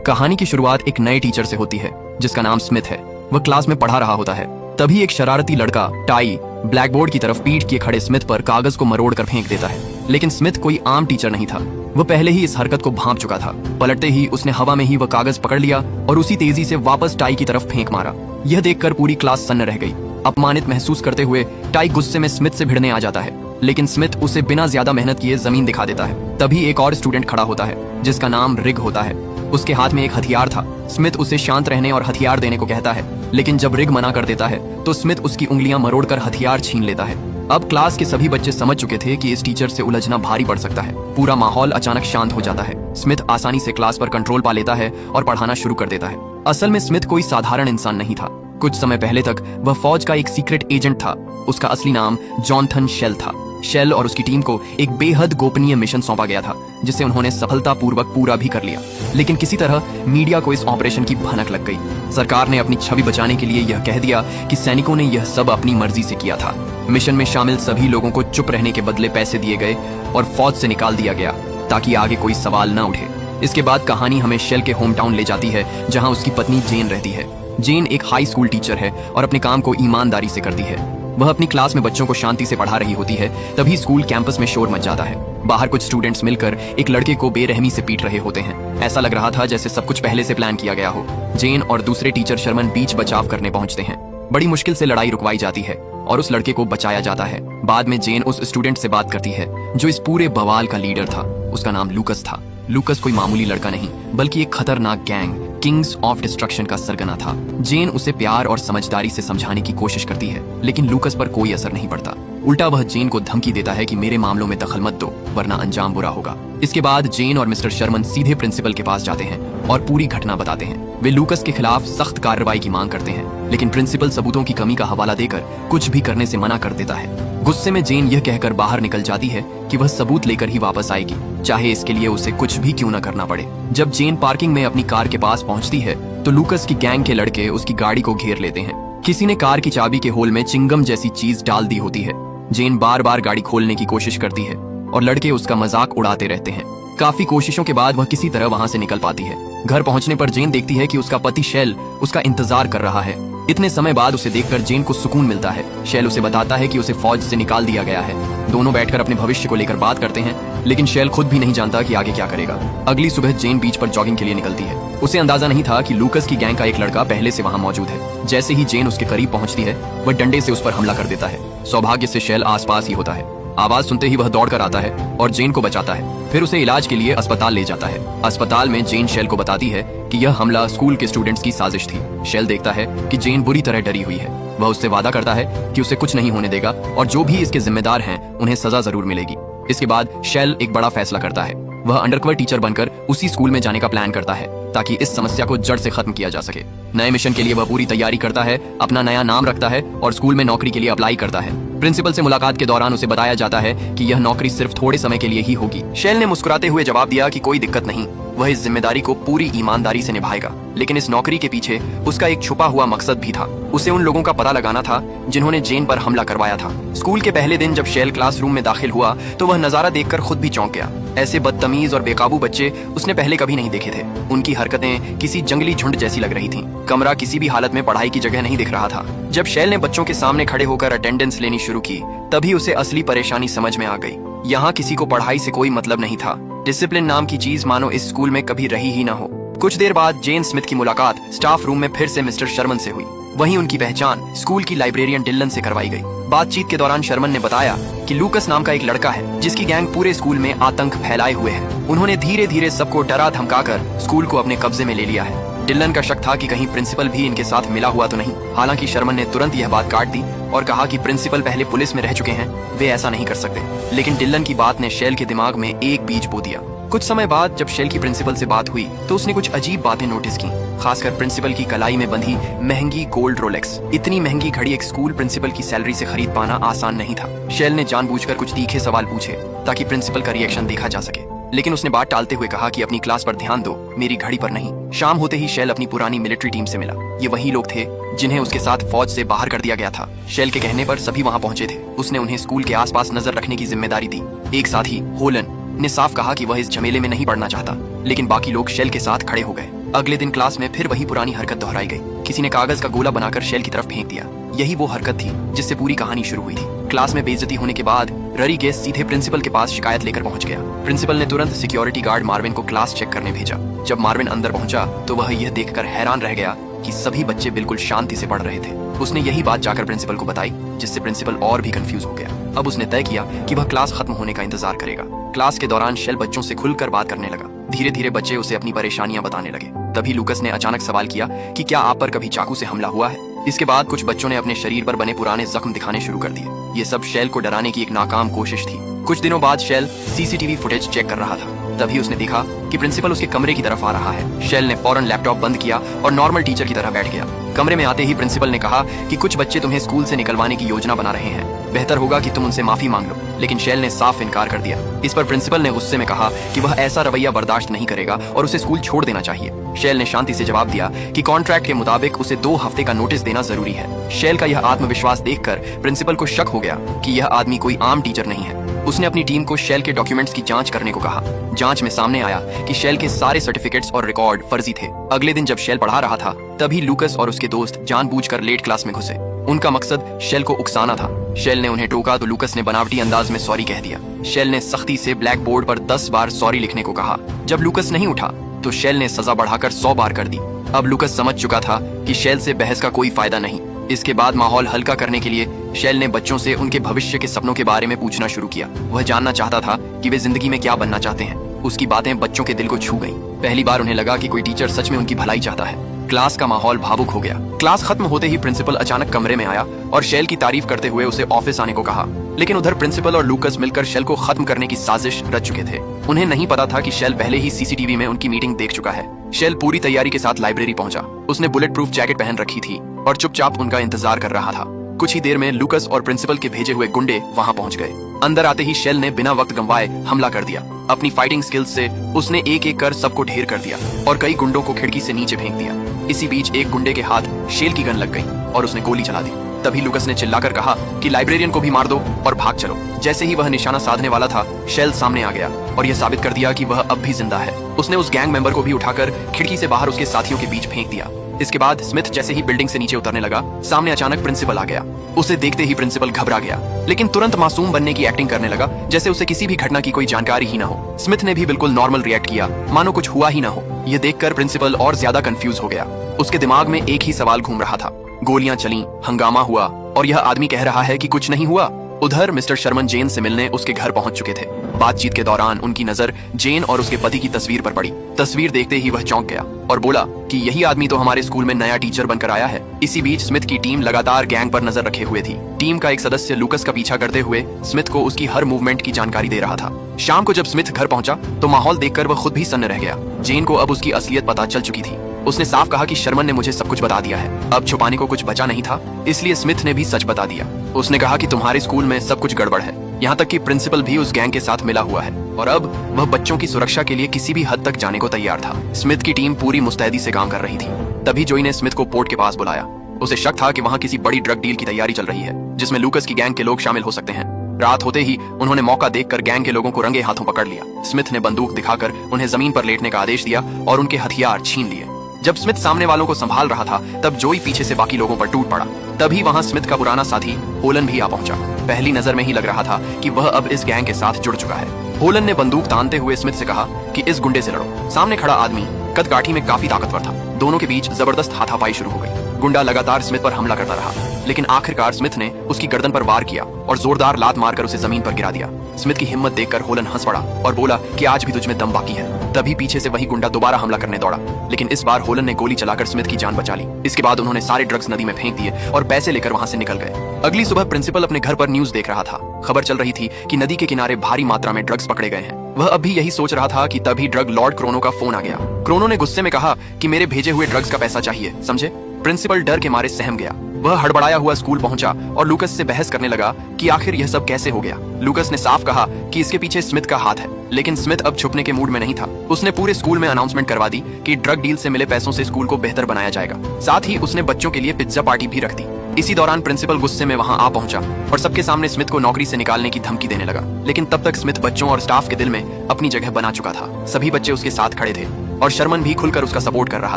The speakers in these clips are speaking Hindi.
कहानी की शुरुआत एक नए टीचर से होती है जिसका नाम स्मिथ है। वह क्लास में पढ़ा रहा होता है। तभी एक शरारती लड़का टाई ब्लैक बोर्ड की तरफ पीट किए खड़े स्मिथ पर कागज को मरोड़ कर फेंक देता है। लेकिन स्मिथ कोई आम टीचर नहीं था। वह पहले ही इस हरकत को भांप चुका था। पलटते ही उसने हवा में ही वह कागज पकड़ लिया और उसी तेजी से वापस टाई की तरफ फेंक मारा। यह देखकर पूरी क्लास सन्न रह गई। अपमानित महसूस करते हुए टाई गुस्से में स्मिथ से भिड़ने आ जाता है, लेकिन स्मिथ उसे बिना ज्यादा मेहनत किए जमीन दिखा देता है। तभी एक और स्टूडेंट खड़ा होता है जिसका नाम रिग होता है। उसके हाथ में एक हथियार था। स्मिथ उसे शांत रहने और हथियार देने को कहता है, लेकिन जब रिग मना कर देता है तो स्मिथ उसकी उंगलियां मरोड़कर हथियार छीन लेता है। अब क्लास के सभी बच्चे समझ चुके थे कि इस टीचर से उलझना भारी पड़ सकता है। पूरा माहौल अचानक शांत हो जाता है। स्मिथ आसानी से क्लास पर कंट्रोल पा लेता है और पढ़ाना शुरू कर देता है। असल में स्मिथ कोई साधारण इंसान नहीं था। कुछ समय पहले तक वह फौज का एक सीक्रेट एजेंट था। उसका असली नाम जॉनथन शेल था। शेल और उसकी टीम को एक बेहद गोपनीय मिशन सौंपा गया था जिसे उन्होंने सफलतापूर्वक पूरा भी कर लिया। लेकिन किसी तरह मीडिया को इस ऑपरेशन की भनक लग गई। सरकार ने अपनी छवि बचाने के लिए यह कह दिया कि सैनिकों ने यह सब अपनी मर्जी से किया था। मिशन में शामिल सभी लोगों को चुप रहने के बदले पैसे दिए गए और फौज से निकाल दिया गया ताकि आगे कोई सवाल न उठे। इसके बाद कहानी हमें शेल के होम टाउन ले जाती है जहां उसकी पत्नी जेन रहती है। जेन एक हाई स्कूल टीचर है और अपने काम को ईमानदारी से करती है। वह अपनी क्लास में बच्चों को शांति से पढ़ा रही होती है। तभी स्कूल कैंपस में शोर मच जाता है। बाहर कुछ स्टूडेंट्स मिलकर एक लड़के को बेरहमी से पीट रहे होते हैं। ऐसा लग रहा था जैसे सब कुछ पहले से प्लान किया गया हो। जेन और दूसरे टीचर शर्मन बीच बचाव करने पहुंचते हैं। बड़ी मुश्किल से लड़ाई रुकवाई जाती है और उस लड़के को बचाया जाता है। बाद में जेन उस स्टूडेंट से बात करती है जो इस पूरे बवाल का लीडर था। उसका नाम लूकस था। लूकस कोई मामूली लड़का नहीं बल्कि एक खतरनाक गैंग किंग्स ऑफ डिस्ट्रक्शन का सरगना था। जेन उसे प्यार और समझदारी से समझाने की कोशिश करती है, लेकिन लूकस पर कोई असर नहीं पड़ता। उल्टा वह जेन को धमकी देता है कि मेरे मामलों में दखल मत दो वरना अंजाम बुरा होगा। इसके बाद जेन और मिस्टर शर्मन सीधे प्रिंसिपल के पास जाते हैं और पूरी घटना बताते हैं। वे लूकस के खिलाफ सख्त कार्रवाई की मांग करते हैं, लेकिन प्रिंसिपल सबूतों की कमी का हवाला देकर कुछ भी करने से मना कर देता है। गुस्से में जेन यह कहकर बाहर निकल जाती है कि वह सबूत लेकर ही वापस आएगी, चाहे इसके लिए उसे कुछ भी क्यों न करना पड़े। जब जेन पार्किंग में अपनी कार के पास पहुंचती है तो लूकस की गैंग के लड़के उसकी गाड़ी को घेर लेते हैं। किसी ने कार की चाबी के होल में चिंगम जैसी चीज डाल दी होती है। जेन बार बार गाड़ी खोलने की कोशिश करती है और लड़के उसका मजाक उड़ाते रहते हैं। काफी कोशिशों के बाद वह किसी तरह वहां से निकल पाती है। घर पहुंचने पर जेन देखती है कि उसका पति शेल उसका इंतजार कर रहा है। इतने समय बाद उसे देखकर जेन को सुकून मिलता है। शेल उसे बताता है कि उसे फौज से निकाल दिया गया है। दोनों बैठकर अपने भविष्य को लेकर बात करते हैं, लेकिन शेल खुद भी नहीं जानता कि आगे क्या करेगा। अगली सुबह जेन बीच पर जॉगिंग के लिए निकलती है। उसे अंदाजा नहीं था कि लूकस की गैंग का एक लड़का पहले से वहां मौजूद है। जैसे ही जेन उसके करीब पहुंचती है वह डंडे से उस पर हमला कर देता है। सौभाग्य से शेल आसपास ही होता है। आवाज सुनते ही वह दौड़कर आता है और जेन को बचाता है। फिर उसे इलाज के लिए अस्पताल ले जाता है। अस्पताल में जेन शेल को बताती है कि यह हमला स्कूल के स्टूडेंट्स की साजिश थी। शेल देखता है कि जेन बुरी तरह डरी हुई है। वह उससे वादा करता है कि उसे कुछ नहीं होने देगा और जो भी इसके जिम्मेदार हैं उन्हें सजा जरूर मिलेगी। इसके बाद शेल एक बड़ा फैसला करता है। वह अंडरकवर टीचर बनकर उसी स्कूल में जाने का प्लान करता है ताकि इस समस्या को जड़ से खत्म किया जा सके। नए मिशन के लिए वह पूरी तैयारी करता है, अपना नया नाम रखता है और स्कूल में नौकरी के लिए अप्लाई करता है। प्रिंसिपल से मुलाकात के दौरान उसे बताया जाता है कि यह नौकरी सिर्फ थोड़े समय के लिए ही होगी। शेल ने मुस्कुराते हुए जवाब दिया कि कोई दिक्कत नहीं, वह इस जिम्मेदारी को पूरी ईमानदारी से निभाएगा। लेकिन इस नौकरी के पीछे उसका एक छुपा हुआ मकसद भी था। उसे उन लोगों का पता लगाना था जिन्होंने जेन पर हमला करवाया था। स्कूल के पहले दिन जब शेल क्लासरूम में दाखिल हुआ तो वह नजारा देखकर खुद भी चौंक गया। ऐसे बदतमीज और बेकाबू बच्चे उसने पहले कभी नहीं देखे थे। उनकी हरकतें किसी जंगली झुंड जैसी लग रही थीं। कमरा किसी भी हालत में पढ़ाई की जगह नहीं दिख रहा था। जब शेल ने बच्चों के सामने खड़े होकर अटेंडेंस लेनी शुरू की तभी उसे असली परेशानी समझ में आ गई। यहाँ किसी को पढ़ाई से कोई मतलब नहीं था। डिसिप्लिन नाम की चीज मानो इस स्कूल में कभी रही ही ना हो। कुछ देर बाद जेन स्मिथ की मुलाकात स्टाफ रूम में फिर से मिस्टर शर्मन से हुई। वहीं उनकी पहचान स्कूल की लाइब्रेरियन डिलन से करवाई गई। बातचीत के दौरान शर्मन ने बताया कि लूकस नाम का एक लड़का है जिसकी गैंग पूरे स्कूल में आतंक फैलाए हुए है। उन्होंने धीरे धीरे सबको डरा धमकाकर स्कूल को अपने कब्जे में ले लिया है। डिलन का शक था कि कहीं प्रिंसिपल भी इनके साथ मिला हुआ तो नहीं। हालांकि शर्मन ने तुरंत यह बात काट दी और कहा कि प्रिंसिपल पहले पुलिस में रह चुके हैं, वे ऐसा नहीं कर सकते। लेकिन डिलन की बात ने शेल के दिमाग में एक बीज बो दिया। कुछ समय बाद जब शेल की प्रिंसिपल से बात हुई तो उसने कुछ अजीब बातें नोटिस की, खासकर प्रिंसिपल की कलाई में बंधी महंगी गोल्ड रोलेक्स। इतनी महंगी घड़ी एक स्कूल प्रिंसिपल की सैलरी से खरीद पाना आसान नहीं था। शेल ने जानबूझकर कुछ तीखे सवाल पूछे ताकि प्रिंसिपल का रिएक्शन देखा जा सके, लेकिन उसने बात टालते हुए कहा कि अपनी क्लास पर ध्यान दो, मेरी घड़ी पर नहीं। शाम होते ही शेल अपनी पुरानी मिलिट्री टीम से मिला। ये वही लोग थे जिन्हें उसके साथ फौज से बाहर कर दिया गया था। शेल के कहने पर सभी वहां पहुंचे थे। उसने उन्हें स्कूल के आसपास नजर रखने की जिम्मेदारी दी। एक साथी होलन ने साफ कहा कि वह इस झमेले में नहीं पड़ना चाहता, लेकिन बाकी लोग शेल के साथ खड़े हो गए। अगले दिन क्लास में फिर वही पुरानी हरकत दोहराई गई। किसी ने कागज का गोला बनाकर शेल की तरफ फेंक दिया। यही वो हरकत थी जिससे पूरी कहानी शुरू हुई थी। क्लास में बेइज्जती होने के बाद ररी गेस सीधे प्रिंसिपल के पास शिकायत लेकर पहुंच गया। प्रिंसिपल ने तुरंत सिक्योरिटी गार्ड मार्विन को क्लास चेक करने भेजा। जब मार्विन अंदर पहुंचा तो वह यह देखकर हैरान रह गया कि सभी बच्चे बिल्कुल शांति से पढ़ रहे थे। उसने यही बात जाकर प्रिंसिपल को बताई, जिससे प्रिंसिपल और भी कंफ्यूज हो गया। अब उसने तय किया कि वह क्लास खत्म होने का इंतजार करेगा। क्लास के दौरान शेल बच्चों से खुलकर बात करने लगा। धीरे धीरे बच्चे उसे अपनी परेशानियां बताने लगे। तभी लूकस ने अचानक सवाल किया कि क्या आप पर कभी चाकू से हमला हुआ है। इसके बाद कुछ बच्चों ने अपने शरीर पर बने पुराने जख्म दिखाने शुरू कर दिए। ये सब शेल को डराने की एक नाकाम कोशिश थी। कुछ दिनों बाद शेल सीसीटीवी फुटेज चेक कर रहा था। तभी उसने देखा कि प्रिंसिपल उसके कमरे की तरफ आ रहा है। शेल ने फौरन लैपटॉप बंद किया और नॉर्मल टीचर की तरह बैठ गया। कमरे में आते ही प्रिंसिपल ने कहा कि कुछ बच्चे तुम्हें स्कूल से निकलवाने की योजना बना रहे हैं, बेहतर होगा कि तुम उनसे माफी मांग लो। लेकिन शेल ने साफ इनकार कर दिया। इस पर प्रिंसिपल ने गुस्से में कहा कि वह ऐसा रवैया बर्दाश्त नहीं करेगा और उसे स्कूल छोड़ देना चाहिए। शेल ने शांति से जवाब दिया कि कॉन्ट्रैक्ट के मुताबिक उसे 2 हफ्ते का नोटिस देना जरूरी है। शेल का यह आत्मविश्वास देखकर प्रिंसिपल को शक हो गया कि यह आदमी कोई आम टीचर नहीं है। उसने अपनी टीम को शेल के डॉक्यूमेंट्स की जांच करने को कहा। जांच में सामने आया कि शेल के सारे सर्टिफिकेट्स और रिकॉर्ड फर्जी थे। अगले दिन जब शेल पढ़ा रहा था तभी लूकस और उसके दोस्त जानबूझकर लेट क्लास में घुसे। उनका मकसद शेल को उकसाना था। शेल ने उन्हें टोका तो लूकस ने बनावटी अंदाज में सॉरी कह दिया। शेल ने सख्ती से ब्लैक बोर्ड पर 10 बार सॉरी लिखने को कहा। जब लूकस नहीं उठा तो शेल ने सजा बढ़ाकर 100 बार कर दी। अब लूकस समझ चुका था कि शेल से बहस का कोई फायदा नहीं। इसके बाद माहौल हल्का करने के लिए शेल ने बच्चों से उनके भविष्य के सपनों के बारे में पूछना शुरू किया। वह जानना चाहता था कि वे जिंदगी में क्या बनना चाहते हैं। उसकी बातें बच्चों के दिल को छू गईं। पहली बार उन्हें लगा कि कोई टीचर सच में उनकी भलाई चाहता है। क्लास का माहौल भावुक हो गया। क्लास खत्म होते ही प्रिंसिपल अचानक कमरे में आया और शेल की तारीफ करते हुए उसे ऑफिस आने को कहा। लेकिन उधर प्रिंसिपल और लूकस मिलकर शेल को खत्म करने की साजिश रच चुके थे। उन्हें नहीं पता था कि शेल पहले ही सीसीटीवी में उनकी मीटिंग देख चुका है। शेल पूरी तैयारी के साथ लाइब्रेरी पहुंचा। उसने बुलेट प्रूफ जैकेट पहन रखी थी और चुपचाप उनका इंतजार कर रहा था। कुछ ही देर में लूकस और प्रिंसिपल के भेजे हुए गुंडे वहां पहुंच गए। अंदर आते ही शेल ने बिना वक्त गंवाए हमला कर दिया। अपनी फाइटिंग स्किल्स से उसने एक एक कर सबको ढेर कर दिया और कई गुंडों को खिड़की से नीचे फेंक दिया। इसी बीच एक गुंडे के हाथ शेल की गन लग गई और उसने गोली चला दी। तभी लूकस ने चिल्लाकर कहा कि लाइब्रेरियन को भी मार दो और भाग चलो। जैसे ही वह निशाना साधने वाला था, शेल सामने आ गया और यह साबित कर दिया कि वह अब भी जिंदा है। उसने उस गैंग मेंबर को भी उठाकर खिड़की से बाहर उसके साथियों के बीच फेंक दिया। इसके बाद स्मिथ जैसे ही बिल्डिंग से नीचे उतरने लगा, सामने अचानक प्रिंसिपल आ गया। उसे देखते ही प्रिंसिपल घबरा गया, लेकिन तुरंत मासूम बनने की एक्टिंग करने लगा, जैसे उसे किसी भी घटना की कोई जानकारी ही ना हो। स्मिथ ने भी बिल्कुल नॉर्मल रिएक्ट किया, मानो कुछ हुआ ही ना हो। यह देखकर प्रिंसिपल और ज्यादा कंफ्यूज हो गया। उसके दिमाग में एक ही सवाल घूम रहा था। गोलियां चली, हंगामा हुआ और यह आदमी कह रहा है कि कुछ नहीं हुआ। उधर मिस्टर शर्मन जेन से मिलने उसके घर पहुंच चुके थे। बातचीत के दौरान उनकी नजर जेन और उसके पति की तस्वीर पर पड़ी। तस्वीर देखते ही वह चौंक गया और बोला कि यही आदमी तो हमारे स्कूल में नया टीचर बनकर आया है। इसी बीच स्मिथ की टीम लगातार गैंग पर नजर रखे हुए थी। टीम का एक सदस्य लूकस का पीछा करते हुए स्मिथ को उसकी हर मूवमेंट की जानकारी दे रहा था। शाम को जब स्मिथ घर पहुंचा तो माहौल देखकर वह खुद भी सन्न रह गया। जेन को अब उसकी असलियत पता चल चुकी थी। उसने साफ कहा कि शर्मन ने मुझे सब कुछ बता दिया है। अब छुपाने को कुछ बचा नहीं था, इसलिए स्मिथ ने भी सच बता दिया। उसने कहा कि तुम्हारे स्कूल में सब कुछ गड़बड़ है, यहाँ तक कि प्रिंसिपल भी उस गैंग के साथ मिला हुआ है और अब वह बच्चों की सुरक्षा के लिए किसी भी हद तक जाने को तैयार था। स्मिथ की टीम पूरी मुस्तैदी से काम कर रही थी। तभी जोई ने स्मिथ को पोर्ट के पास बुलाया। उसे शक था कि वहाँ किसी बड़ी ड्रग डील की तैयारी चल रही है, जिसमें लूकस की गैंग के लोग शामिल हो सकते हैं। रात होते ही उन्होंने मौका देखकर गैंग के लोगों को रंगे हाथों पकड़ लिया। स्मिथ ने बंदूक दिखाकर उन्हें जमीन पर लेटने का आदेश दिया और उनके हथियार छीन लिए। जब स्मिथ सामने वालों को संभाल रहा था तब जोई पीछे से बाकी लोगों पर टूट पड़ा। तभी वहां स्मिथ का पुराना साथी होलन भी आ पहुंचा। पहली नजर में ही लग रहा था कि वह अब इस गैंग के साथ जुड़ चुका है। होलन ने बंदूक तानते हुए स्मिथ से कहा कि इस गुंडे से लड़ो। सामने खड़ा आदमी कद काठी में काफी ताकतवर था। दोनों के बीच जबरदस्त हाथापाई शुरू हो गई। गुंडा लगातार स्मिथ पर हमला करता रहा, लेकिन आखिरकार स्मिथ ने उसकी गर्दन पर वार किया और जोरदार लात मारकर उसे जमीन पर गिरा दिया। स्मिथ की हिम्मत देखकर होलन हंस पड़ा और बोला कि आज भी तुझ में दम बाकी है। तभी पीछे से वही गुंडा दोबारा हमला करने दौड़ा, लेकिन इस बार होलन ने गोली चलाकर स्मिथ की जान बचा ली। इसके बाद उन्होंने सारे ड्रग्स नदी में फेंक दिए और पैसे लेकर वहां से निकल गए। अगली सुबह प्रिंसिपल अपने घर पर न्यूज देख रहा था। खबर चल रही थी कि नदी के किनारे भारी मात्रा में ड्रग्स पकड़े गए हैं। वह अब भी यही सोच रहा था कि तभी ड्रग लॉर्ड क्रोनो का फोन आ गया। क्रोनो ने गुस्से में कहा कि मेरे भेजे हुए ड्रग्स का पैसा चाहिए, समझे? प्रिंसिपल डर के मारे सहम गया। वह हड़बड़ाया हुआ स्कूल पहुंचा और लूकस से बहस करने लगा कि आखिर यह सब कैसे हो गया। लूकस ने साफ कहा कि इसके पीछे स्मिथ का हाथ है, लेकिन स्मिथ अब छुपने के मूड में नहीं था। उसने पूरे स्कूल में अनाउंसमेंट करवा दी कि ड्रग डील से मिले पैसों से स्कूल को बेहतर बनाया जाएगा। साथ ही उसने बच्चों के लिए पिज्जा पार्टी भी रख दी। इसी दौरान प्रिंसिपल गुस्से में वहां आ पहुंचा और सबके सामने स्मिथ को नौकरी से निकालने की धमकी देने लगा। लेकिन तब तक स्मिथ बच्चों और स्टाफ के दिल में अपनी जगह बना चुका था। सभी बच्चे उसके साथ खड़े थे। और शर्मन भी खुलकर उसका सपोर्ट कर रहा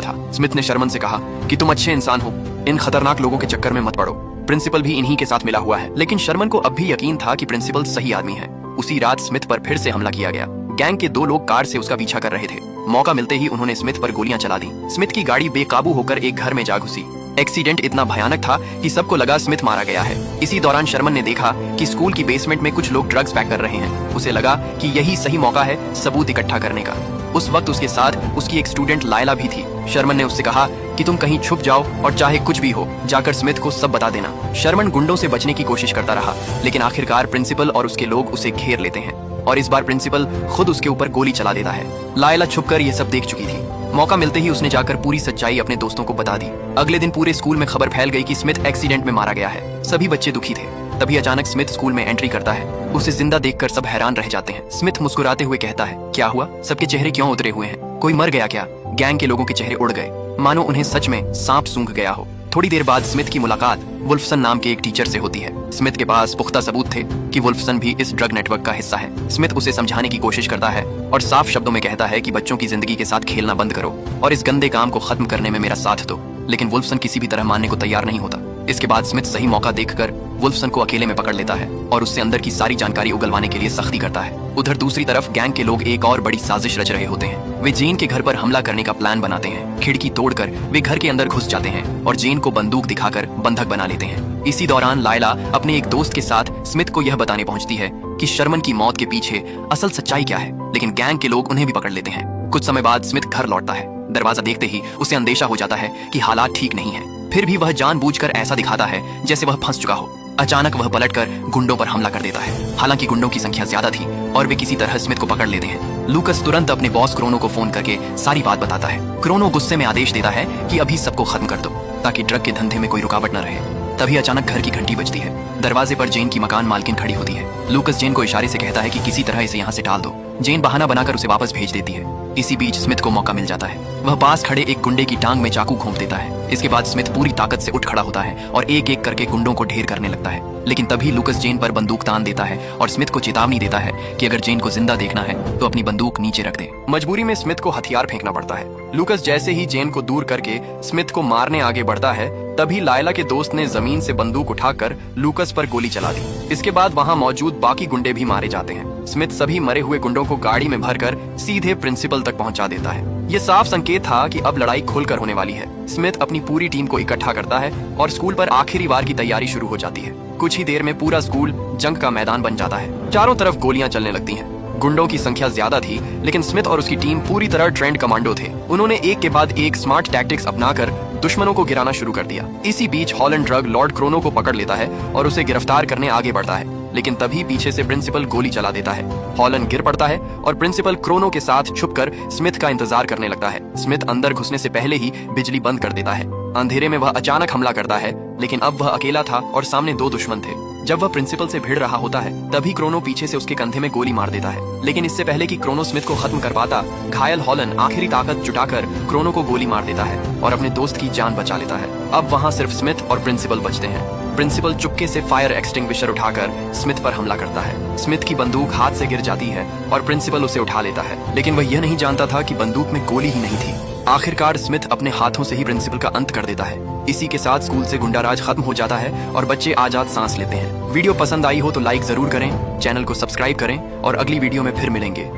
था। स्मिथ ने शर्मन से कहा कि तुम अच्छे इंसान हो, इन खतरनाक लोगों के चक्कर में मत पड़ो, प्रिंसिपल भी इन्हीं के साथ मिला हुआ है। लेकिन शर्मन को अब भी यकीन था कि प्रिंसिपल सही आदमी है। उसी रात स्मिथ पर फिर से हमला किया गया। गैंग के 2 लोग कार से उसका पीछा कर रहे थे। मौका मिलते ही उन्होंने स्मिथ पर गोलियां चला दी। स्मिथ की गाड़ी बेकाबू होकर एक घर में जा घुसी। एक्सीडेंट इतना भयानक था कि सबको लगा स्मिथ मारा गया है। इसी दौरान शर्मन ने देखा कि स्कूल की बेसमेंट में कुछ लोग ड्रग्स पैक कर रहे हैं। उसे लगा कि यही सही मौका है सबूत इकट्ठा करने का। उस वक्त उसके साथ उसकी एक स्टूडेंट लायला भी थी। शर्मन ने उससे कहा कि तुम कहीं छुप जाओ और चाहे कुछ भी हो जाकर स्मिथ को सब बता देना। शर्मन गुंडों से बचने की कोशिश करता रहा, लेकिन आखिरकार प्रिंसिपल और उसके लोग उसे घेर लेते हैं और इस बार प्रिंसिपल खुद उसके ऊपर गोली चला देता है। लायला छुपकर ये सब देख चुकी थी। मौका मिलते ही उसने जाकर पूरी सच्चाई अपने दोस्तों को बता दी। अगले दिन पूरे स्कूल में खबर फैल गई कि स्मिथ एक्सीडेंट में मारा गया है। सभी बच्चे दुखी थे। तभी अचानक स्मिथ स्कूल में एंट्री करता है। उसे जिंदा देखकर सब हैरान रह जाते हैं। स्मिथ मुस्कुराते हुए कहता है, क्या हुआ? सबके चेहरे क्यों उतरे हुए हैं? कोई मर गया क्या? गैंग के लोगों के चेहरे उड़ गए, मानो उन्हें सच में सांप सूंघ गया हो। थोड़ी देर बाद स्मिथ की मुलाकात वुल्फसन नाम के एक टीचर से होती है। स्मिथ के पास पुख्ता सबूत थे कि वुल्फसन भी इस ड्रग नेटवर्क का हिस्सा है। स्मिथ उसे समझाने की कोशिश करता है और साफ शब्दों में कहता है कि बच्चों की जिंदगी के साथ खेलना बंद करो और इस गंदे काम को खत्म करने में मेरा साथ दो। लेकिन वुल्फसन किसी भी तरह मानने को तैयार नहीं होता। इसके बाद स्मिथ सही मौका देखकर वुल्फसन को अकेले में पकड़ लेता है और उससे अंदर की सारी जानकारी उगलवाने के लिए सख्ती करता है। उधर दूसरी तरफ गैंग के लोग एक और बड़ी साजिश रच रहे होते हैं। वे जेन के घर पर हमला करने का प्लान बनाते हैं। खिड़की तोड़कर वे घर के अंदर घुस जाते हैं और जेन को बंदूक दिखाकर बंधक बना लेते हैं। इसी दौरान लायला अपने एक दोस्त के साथ स्मिथ को यह बताने पहुंचती है कि शर्मन की मौत के पीछे असल सच्चाई क्या है, लेकिन गैंग के लोग उन्हें भी पकड़ लेते हैं। कुछ समय बाद स्मिथ घर लौटता है। दरवाजा देखते ही उसे अंदेशा हो जाता है कि हालात ठीक नहीं है। फिर भी वह जानबूझकर ऐसा दिखाता है जैसे वह फंस चुका हो। अचानक वह पलटकर गुंडों पर हमला कर देता है। हालांकि गुंडों की संख्या ज्यादा थी और वे किसी तरह स्मिथ को पकड़ लेते हैं। लूकस तुरंत अपने बॉस क्रोनो को फोन करके सारी बात बताता है। क्रोनो गुस्से में आदेश देता है कि अभी सबको खत्म कर दो ताकि ड्रग के धंधे में कोई रुकावट न रहे। तभी अचानक घर की घंटी बजती है। दरवाजे पर जेन की मकान मालकिन खड़ी होती है। लूकस जेन को इशारे से कहता है कि किसी तरह इसे यहाँ से टाल दो। जेन बहाना बनाकर उसे वापस भेज देती है। इसी बीच स्मिथ को मौका मिल जाता है। वह पास खड़े एक गुंडे की टांग में चाकू घोंप देता है। इसके बाद स्मिथ पूरी ताकत से उठ खड़ा होता है और एक एक करके गुंडों को ढेर करने लगता है। लेकिन तभी लूकस जेन पर बंदूक तान देता है और स्मिथ को चेतावनी देता है कि अगर जेन को जिंदा देखना है तो अपनी बंदूक नीचे रख दे। मजबूरी में स्मिथ को हथियार फेंकना पड़ता है। लूकस जैसे ही जेन को दूर करके स्मिथ को मारने आगे बढ़ता है, तभी लायला के दोस्त ने जमीन से बंदूक उठाकर लूकस पर गोली चला दी। इसके बाद वहां मौजूद बाकी गुंडे भी मारे जाते हैं। स्मिथ सभी मरे हुए गुंडों को गाड़ी में भरकर सीधे प्रिंसिपल तक पहुंचा देता है। ये साफ संकेत था कि अब लड़ाई खुलकर होने वाली है। स्मिथ अपनी पूरी टीम को इकट्ठा करता है और स्कूल पर आखिरी वार की तैयारी शुरू हो जाती है। कुछ ही देर में पूरा स्कूल जंग का मैदान बन जाता है। चारों तरफ गोलियां चलने लगती हैं। गुंडों की संख्या ज्यादा थी, लेकिन स्मिथ और उसकी टीम पूरी तरह ट्रेंड कमांडो थे। उन्होंने एक के बाद एक स्मार्ट टैक्टिक्स अपनाकर दुश्मनों को गिराना शुरू कर दिया। इसी बीच हॉलैंड ड्रग लॉर्ड क्रोनो को पकड़ लेता है और उसे गिरफ्तार करने आगे बढ़ता है, लेकिन तभी पीछे से प्रिंसिपल गोली चला देता है। हॉलैंड गिर पड़ता है और प्रिंसिपल क्रोनो के साथ छुपकर स्मिथ का इंतजार करने लगता है। स्मिथ अंदर घुसने से पहले ही बिजली बंद कर देता है। अंधेरे में वह अचानक हमला करता है, लेकिन अब वह अकेला था और सामने 2 दुश्मन थे। जब वह प्रिंसिपल से भिड़ रहा होता है, तभी क्रोनो पीछे से उसके कंधे में गोली मार देता है। लेकिन इससे पहले कि क्रोनो स्मिथ को खत्म कर पाता, घायल हॉलैंड आखिरी ताकत जुटाकर क्रोनो को गोली मार देता है और अपने दोस्त की जान बचा लेता है। अब वहाँ सिर्फ स्मिथ और प्रिंसिपल बचते हैं। प्रिंसिपल चुपके से फायर एक्सटिंग्विशर उठाकर स्मिथ पर हमला करता है। स्मिथ की बंदूक हाथ से गिर जाती है और प्रिंसिपल उसे उठा लेता है, लेकिन वह यह नहीं जानता था कि बंदूक में गोली ही नहीं थी। आखिरकार स्मिथ अपने हाथों से ही प्रिंसिपल का अंत कर देता है। इसी के साथ स्कूल से गुंडाराज खत्म हो जाता है और बच्चे आजाद सांस लेते हैं। वीडियो पसंद आई हो तो लाइक जरूर करें, चैनल को सब्सक्राइब करें और अगली वीडियो में फिर मिलेंगे।